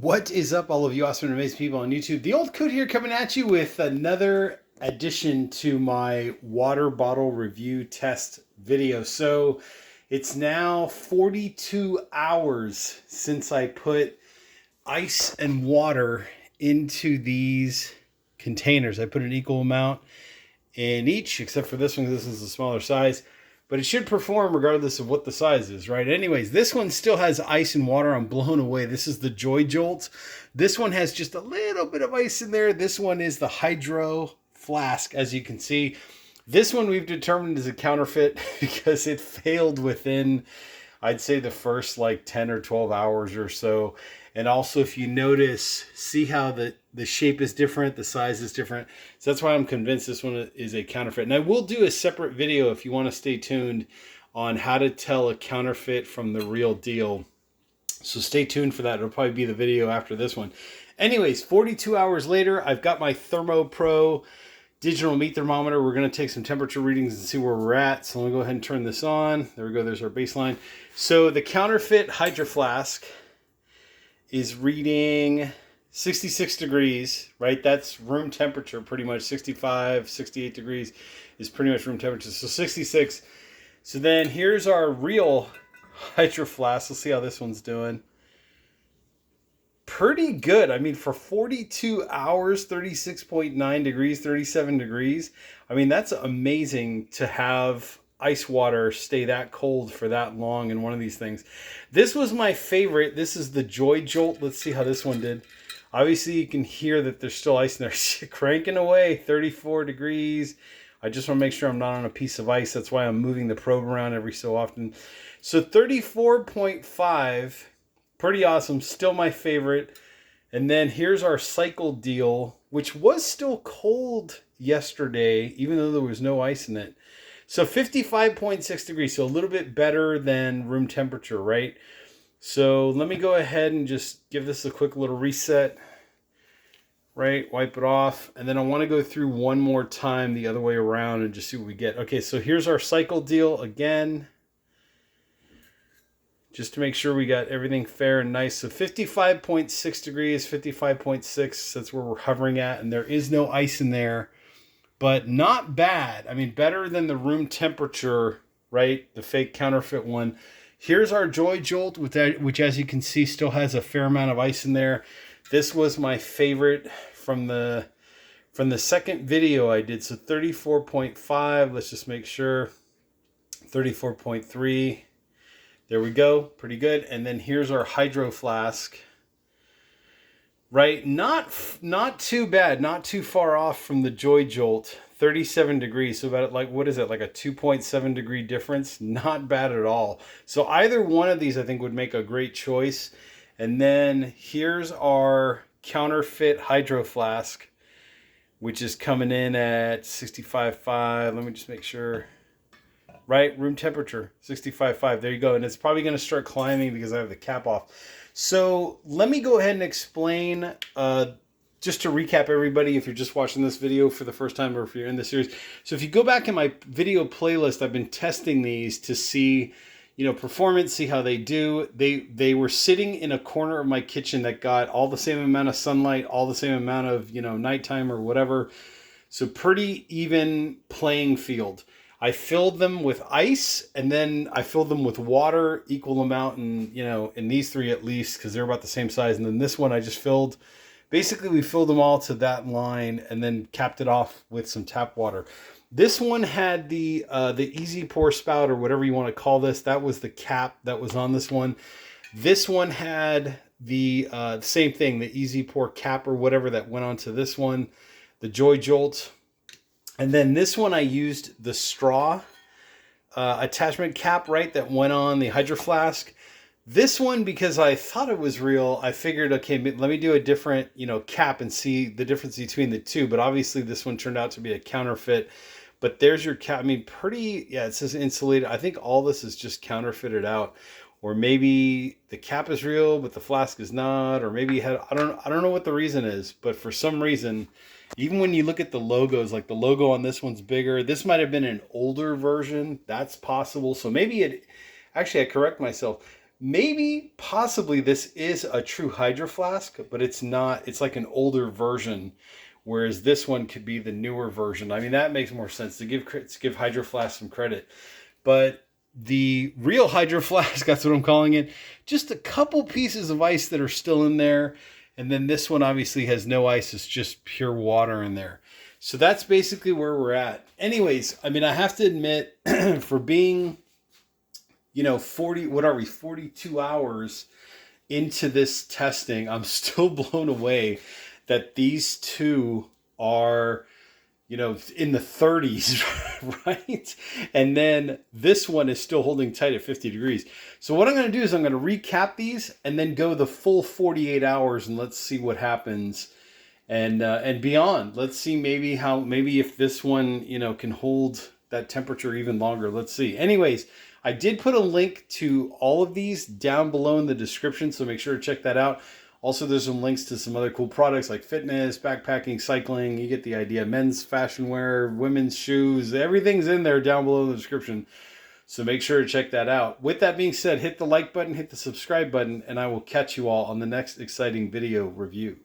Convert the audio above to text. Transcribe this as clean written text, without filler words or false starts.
What is up, all of you awesome and amazing people on YouTube? The Old Coot here, coming at you with another addition to my water bottle review test video. So it's now 42 hours since I put ice and water into these containers. I put an equal amount in each, except for this one, because this is a smaller size. But it should perform regardless of what the size is, right? Anyways, this one still has ice and water. I'm blown away. This is the JoyJolt. This one has just a little bit of ice in there. This one is the Hydro Flask, as you can see. This one we've determined is a counterfeit because it failed within, I'd say, the first like 10 or 12 hours or so. And also, if you notice, see how the shape is different, the size is different. So that's why I'm convinced this one is a counterfeit. And I will do a separate video if you want to stay tuned on how to tell a counterfeit from the real deal. So stay tuned for that. It'll probably be the video after this one. Anyways, 42 hours later, I've got my Thermo Pro digital meat thermometer. We're going to take some temperature readings and see where we're at. So let me go ahead and turn this on. There we go. There's our baseline. So the counterfeit Hydro Flask is reading 66 degrees, right? That's room temperature, pretty much. 65, 68 degrees is pretty much room temperature. So 66. So then here's our real Hydro Flask. Let's see how this one's doing. Pretty good. I mean, for 42 hours, 36.9 degrees, 37 degrees. I mean, that's amazing to have ice water stay that cold for that long in one of these things. This was my favorite. This is the JoyJolt. Let's see how this one did. Obviously, you can hear that there's still ice in there. Cranking away, 34 degrees. I just want to make sure I'm not on a piece of ice. That's why I'm moving the probe around every so often. So 34.5, pretty awesome. Still my favorite. And then here's our cycle deal, which was still cold yesterday, even though there was no ice in it. So 55.6 degrees, so a little bit better than room temperature, right? So let me go ahead and just give this a quick little reset, right? Wipe it off. And then I want to go through one more time the other way around and just see what we get. Okay, so here's our cycle deal again, just to make sure we got everything fair and nice. So 55.6 degrees, 55.6, that's where we're hovering at. And there is no ice in there. But not bad. I mean, better than the room temperature, right? The fake counterfeit one. Here's our JoyJolt, which as you can see, still has a fair amount of ice in there. This was my favorite from the second video I did. So 34.5, let's just make sure. 34.3. There we go. Pretty good. And then here's our Hydro Flask. Right, not too bad, not too far off from the JoyJolt. 37 degrees, so about like, what is it, like a 2.7 degree difference? Not bad at all. So either one of these I think would make a great choice. And then here's our counterfeit Hydro Flask, which is coming in at 65.5. Let me just make sure. Right, room temperature, 65.5. There you go. And it's probably going to start climbing because I have the cap off. So let me go ahead and explain, just to recap everybody, if you're just watching this video for the first time or if you're in the series. So if you go back in my video playlist, I've been testing these to see, you know, performance, see how they do. They were sitting in a corner of my kitchen that got all the same amount of sunlight, all the same amount of, you know, nighttime or whatever. So pretty even playing field. I filled them with ice, and then I filled them with water, equal amount, and you know, in these three at least, because they're about the same size. And then this one I just filled, basically we filled them all to that line, and then capped it off with some tap water. This one had the easy pour spout, or whatever you want to call this. That was the cap that was on this one. This one had the same thing, the easy pour cap or whatever that went onto this one, the JoyJolt. And then this one I used the straw attachment cap, right, that went on the Hydro Flask. This one, because I thought it was real, I figured, okay, let me do a different, you know, cap and see the difference between the two. But obviously this one turned out to be a counterfeit. But there's your cap. I mean, pretty, yeah, it says insulated. I think all this is just counterfeited out. Or maybe the cap is real, but the flask is not. Or maybe I don't know what the reason is. But for some reason, even when you look at the logos, like the logo on this one's bigger. This might have been an older version. That's possible. So maybe actually I correct myself. Maybe, possibly, this is a true Hydro Flask, but it's not. It's like an older version, whereas this one could be the newer version. I mean, that makes more sense to give Hydro Flask some credit. But the real Hydro Flask, that's what I'm calling it, just a couple pieces of ice that are still in there. And then this one obviously has no ice. It's just pure water in there. So that's basically where we're at. Anyways, I mean, I have to admit, for being, 42 hours into this testing, I'm still blown away that these two are, in the 30s, right? And then this one is still holding tight at 50 degrees. So what I'm going to do is I'm going to recap these and then go the full 48 hours and let's see what happens and beyond. Let's see maybe if this one, can hold that temperature even longer. Let's see. Anyways, I did put a link to all of these down below in the description, so make sure to check that out. Also, there's some links to some other cool products like fitness, backpacking, cycling. You get the idea. Men's fashion wear, women's shoes, everything's in there down below in the description. So make sure to check that out. With that being said, hit the like button, hit the subscribe button, and I will catch you all on the next exciting video review.